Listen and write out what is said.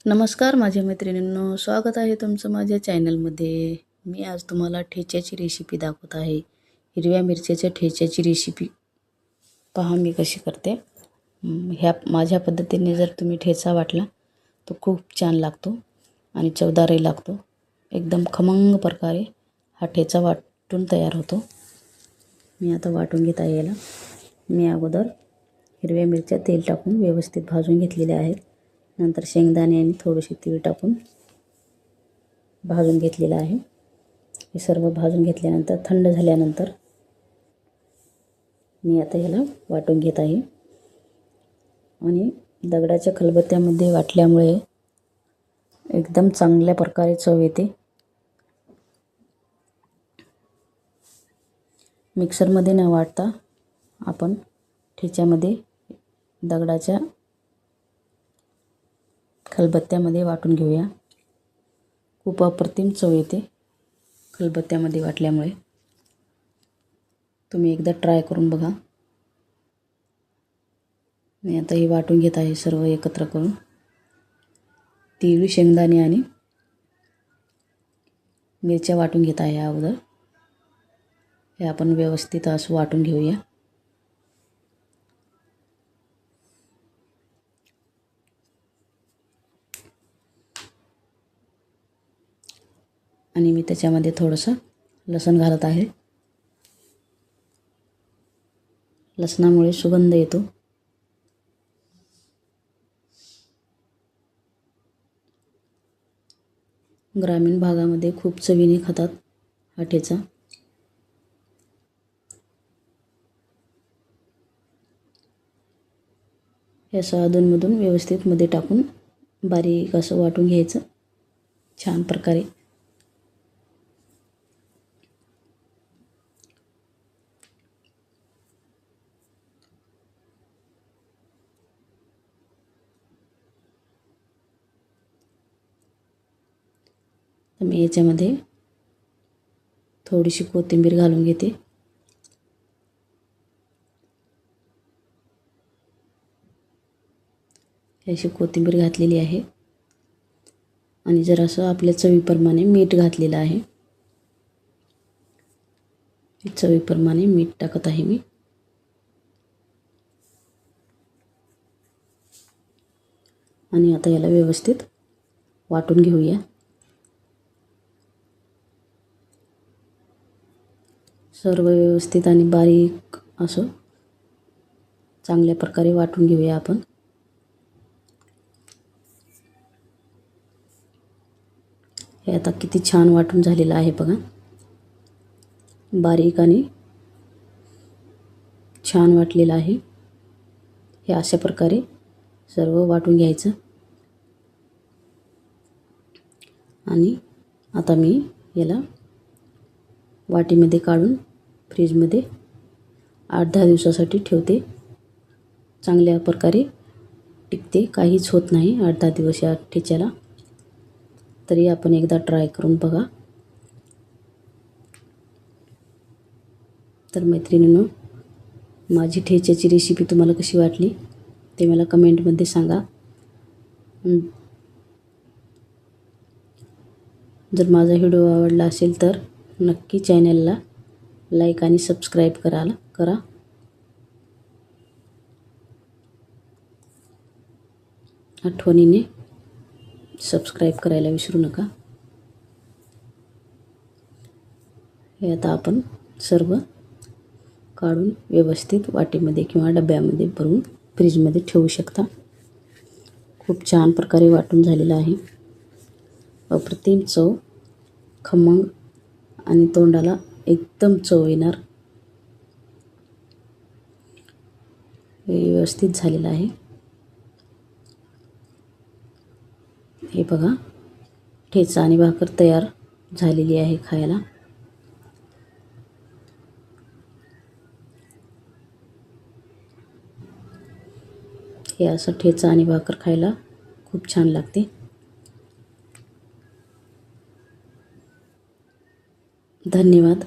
नमस्कार माझ्या मैत्रिणींनो, स्वागत आहे तुमचं माझ्या चॅनलमध्ये. मी आज तुम्हाला ठेच्याची रेसिपी दाखवत आहे. हिरव्या मिरच्याच्या ठेच्याची रेसिपी पहा मी कशी करते. ह्या माझ्या पद्धतीने जर तुम्ही ठेचा वाटला तो खूप छान लागतो आणि चवदारही लागतो. एकदम खमंग प्रकारे हा ठेचा वाटून तयार होतो. मी आता वाटून घेत आहे याला. मी अगोदर हिरव्या मिरच्या तेल टाकून व्यवस्थित भाजून घेतलेल्या आहेत. नंतर शेंगदाणे आणि थोडेसे तीळ टाकून भाजून घेतलेलं आहे. हे सर्व भाजून घेतल्यानंतर थंड झाल्यानंतर मी आता याला वाटून घेत आहे. आणि दगडाच्या खलबत्त्यामध्ये वाटल्यामुळे एकदम चांगल्या प्रकारे चव येते. मिक्सरमध्ये न वाटता आपण ठेच्यामध्ये दगडाच्या खलबत्त्यामध्ये वाटून घेऊया. खूप अप्रतिम चव येते खलबत्त्यामध्ये वाटल्यामुळे. तुम्ही एकदा ट्राय करून बघा. मी आता हे वाटून घेत आहे सर्व एकत्र करून. तीळ, शेंगदाणे आणि मिरच्या वाटून घेत आहे अगोदर. हे आपण व्यवस्थित असं वाटून घेऊया. आणि मी त्याच्यामध्ये थोडंसं लसूण घालत आहे. लसणामुळे सुगंध येतो. ग्रामीण भागामध्ये खूप चवीने खातात हा ठेचा. हे असं अधूनमधून व्यवस्थित मध्ये टाकून बारीक असं वाटून घ्यायचं छान प्रकारे. तर मी याच्यामध्ये थोडीशी कोथिंबीर घालून घेते. अशी कोथिंबीर घातलेली आहे. आणि जरासं आपल्या चवीप्रमाणे मीठ घातलेलं आहे. चवीप्रमाणे मीठ टाकत आहे मी. आणि आता याला व्यवस्थित वाटून घेऊया. सर्व व्यवस्थित आणि बारीक असं चांगल्या प्रकारे वाटून घेऊया आपण. हे आता किती छान वाटून झालेलं आहे बघा. बारीक आणि छान वाटलेलं आहे. हे अशा प्रकारे सर्व वाटून घ्यायचं. आणि आता मी याला वाटीमध्ये काढून फ्रीजमध्ये 8-10 दिवसासाठी ठेवते. चांगल्या प्रकारे टिकते, काहीच होत नाही 8-10 दिवस या ठेच्याला. तरी आपण एकदा ट्राय करून बघा. तर मैत्रिणींनो, माझी ठेच्याची रेसिपी तुम्हाला कशी वाटली ते मला कमेंटमध्ये सांगा. जर माझा व्हिडिओ आवडला असेल तर नक्की चॅनलला लाईक आणि सबस्क्राईब करा. आठवणीने सबस्क्राईब करायला विसरू नका. हे आता आपण सर्व काढून व्यवस्थित वाटीमध्ये किंवा डब्यामध्ये भरून फ्रीजमध्ये ठेवू शकता. खूप छान प्रकारे वाटून झालेलं आहे. अप्रतिम चव, खमंग आणि तोंडाला एकदम चव येणार. व्यवस्थित झालेलं आहे. हे बघा, ठेचा आणि भाकर तयार झालेली आहे खायला. हे असं ठेचा आणि भाकर खायला खूप छान लागते. धन्यवाद.